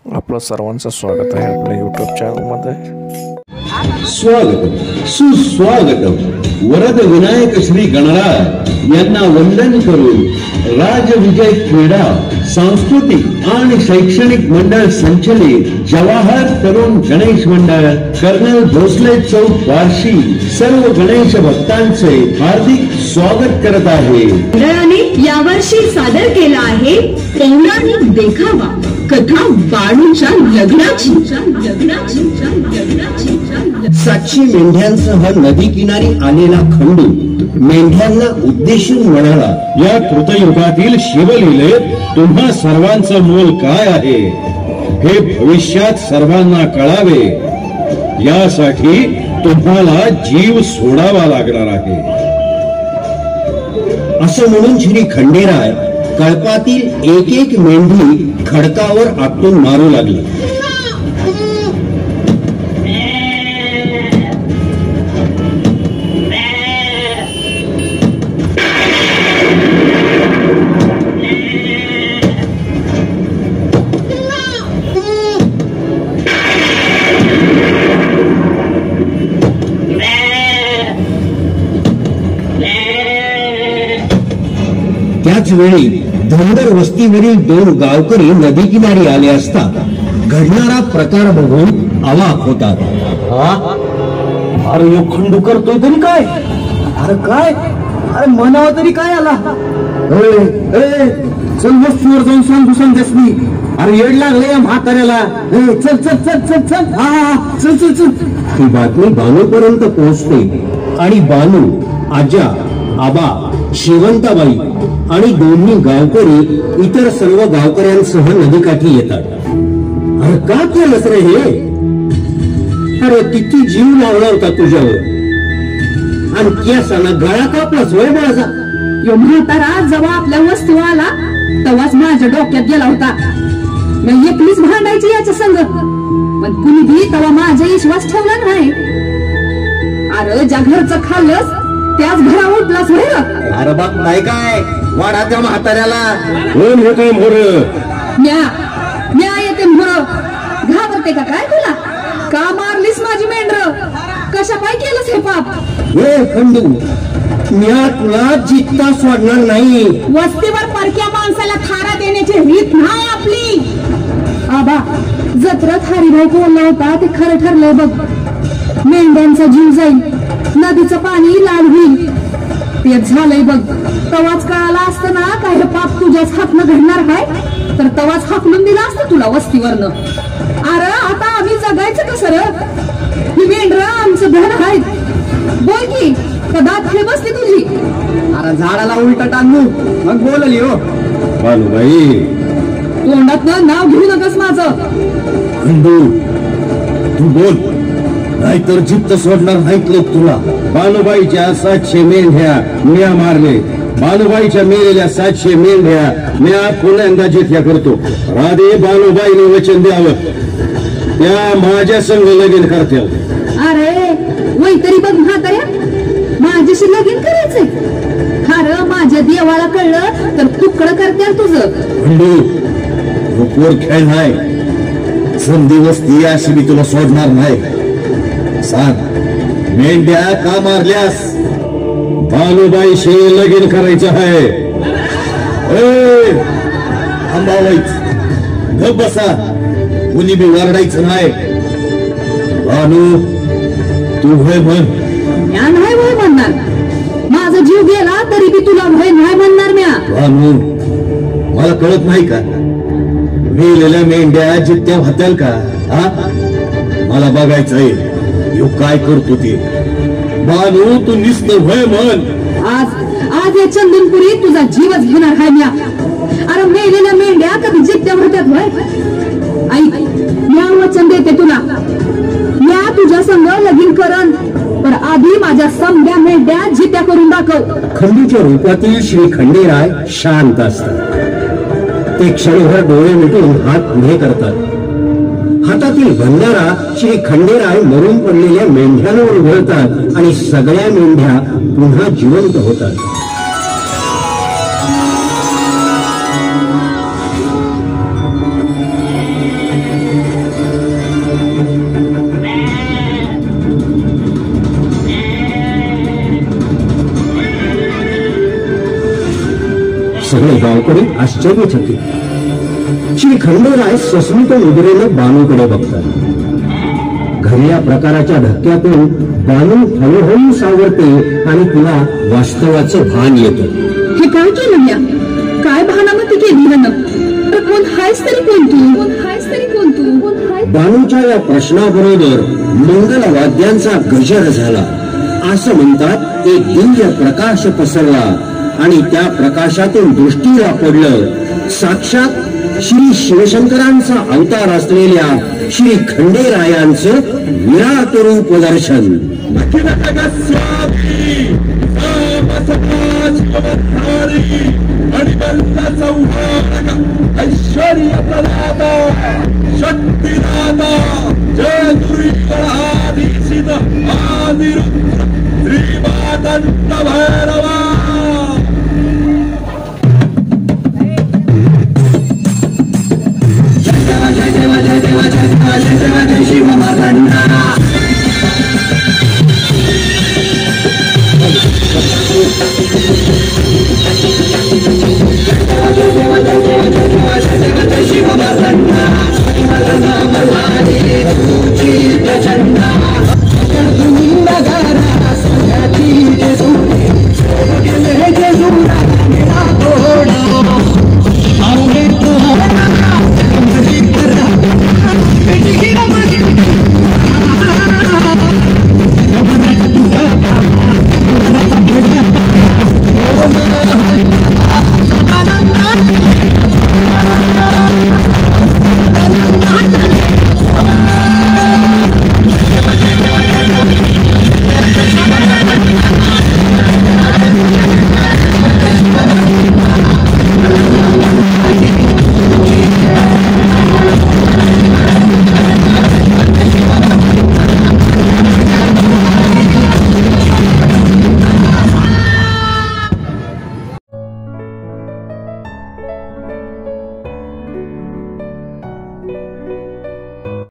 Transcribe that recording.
आपलं सर्वांचं स्वागत आहे आपल्या यूट्यूब चॅनलमध्ये. स्वागतम सुस्वागतम. वरद विनायक श्री गणराज यांना वंदन करून राजविजय क्रीडा सांस्कृतिक आणि शैक्षणिक मंडळ संचलित जवाहर तरुण गणेश मंडळ कर्नल भोसले चौक बार्शी सर्व गणेश भक्तांचे हार्दिक स्वागत करत आहे. मंडळाने यावर्षी सादर केला आहे पौराणिक देखावा कथा बाळूच्या लग्नाची. 700 मेंढ्यांसह नदी किनारी आलेला खंडू मेंढ्यांना उद्देशून म्हणाला, या कृतयुगातील शिवलीलेत तुम्हा सर्वांचं मोल काय आहे हे भविष्यात सर्वांना कळावे, यासाठी तुम्हाला जीव सोडावा लागणार आहे. असं म्हणून श्री खंडेराय कळपातील एक एक मेंढी खडकावर आपटून मारू लागली. त्याच वेळी धनगर वस्तीवरील 2 गावकरी नदी किनारी आले असता घडणारा प्रकार बघून अवाक होतात. अरे यो खंडू करतोय तरी काय? अरे काय? अरे म्हणावा तरी काय आला? चल वस्तीवर जाऊन सांगू संदेशनी. अरे येड लागले या म्हाताऱ्याला. चल चल चल चल चल. हा चल चल चल. ही बातमी बानू पर्यंत पोहोचते आणि बानू, आजा, आबा, शेवंताबाई आणि दोन्ही गावकरी इतर सर्व गावकऱ्यांसह नदीकाठी येतात. अरे का केलंस रे हे? अरे किती जीव लावला होता तुझ्यावर आणि केसाला गळा कापलाच होय माझा. यो म्हातारा जेव्हा आपल्या वस्तीवर आला तेव्हाच माझ्या डोक्यात गेला होता. मी एकलीच भांडायची याच्या संग, पण कुणी बी तेव्हा माझा विश्वास ठेवला नाही. अरे ज्या घरचं खाल्लंस त्याच घरा उठलाच होय. अरे बाप नाही काय वाडा त्या म्हाताऱ्याला. कोण होते मोर? म्या येते मोर. घाबरते का काय तुला? का मारलीस माझी मेंढर? कशा पाय केलंस हे पाप? हे खंडू, म्या तुला जित्ता सोडणार नाही. वस्तीवर परक्या माणसाला थारा देण्याची रीत नाही आपली. आबा, जत्रात हरिभाऊ बोलला होता ते खरं ठरलंय बघ. मेंढ्यांचा जीव जाईल, नदीचं पाणी लाल होईल. तेच झालंय बघ. तवाच कळाला असतं ना काय हे पाप तुझ्याच हातनं घडणार आहे तर तवाच हाकलून दिला असतं तुला वस्तीवरनं. अरे आता आम्ही जगायचं कसं रे? ही मेंढर आमचं धन आहेत. बोल की दात खेळ बसली तुझी. अरे झाडाला उलटा टांगू मग बोलली हो. बालूबाई, तोंडात नाव घेऊ नकस माझं. खंडू तू बोल, नाहीतर जिद्द सोडणार नाहीत लोक तुला. बालूबाईच्या 700 मेंढ्या म्या मारले. बालूबाईच्या मेलेल्या 700 मेंढ्या म्या पुन्हा जिथ्या करतो. राधे बालूबाईने वचन द्यावं, त्या माझ्या संग लगीन करते. अरे वै तरी बघ म्हाताऱ्या, माझ्याशी लगीन करायचंय. खरं माझ्या देवाला कळलं तर तुकडं करते तुझं. खंडू, रुपवर खेळ नाही. संधी वस्ती अशी मी तुला सोडणार नाही. सांग, मेंढ्या का मारल्यास? बालूबाईशी लगीन करायचं आहे. अंबाबाईच गप बसा, कुणी बी वरडायचं नाही. बालू तू होय म्हण. म्या नाही होय म्हणणार. माझा जीव गेला तरी बी तुला होय नाही म्हणणार म्या. बालू, मला कळत नाही का मेलेल्या मेंढ्या जित्या होत्याल का? मला बघायचंय यो काय करतो ते. बालू तू निस्त होय म्हण. आज या चंदनपुरी तुझा जीवच घेणार आहे म्या. अरे मेलेल्या मेंढ्या कधी जित्या होत्यात होय? ऐक, म्या वचन देते तुला. म्या तुझ्या संग लगीन करन, पण आधी माझ्या समध्या मेंढ्या जित्या करून दाखव. खंडूच्या रूपातील श्री खंडेराय शांत असतात. ते क्षणभर डोळे मिटून हात पुढे करतात. हातातील भंडारा श्री खंडेराय मरून पडलेल्या मेंढ्यांवर उघडतात आणि सगळ्या मेंढ्या पुन्हा जिवंत होतात. गावकरी आश्चर्यचकित. श्री खंडेराय सस्मित मुद्रेनं बानूकडे बघतात. घडल्या प्रकाराच्या धक्क्यातून बानू हळूहळू सावरते आणि तिला वास्तवाचं भान येतं. हे काय केलं या? काय भानामती केली हन? कोण हायस तरी कोण तू? कोण हायस तरी कोण तू? कोण हाय? बानूच्या या प्रश्नाबरोबर मंगल वाद्यांचा गजर झाला. असं म्हणतात एक दिव्य प्रकाश पसरला आणि त्या प्रकाशातून दृष्टीला पडलं साक्षात श्री शिवशंकरांचा अवतार असलेल्या श्री खंडेरायांचं विराट रूप दर्शन. ऐश्वर्य प्रदाता शक्तिदाता जय दुर्गाधीशित आदिरुद्र श्रीमादंत भैरवा. जय देवा जय देवा जय देवा जय देवा जय देवा जय शिव मादंता.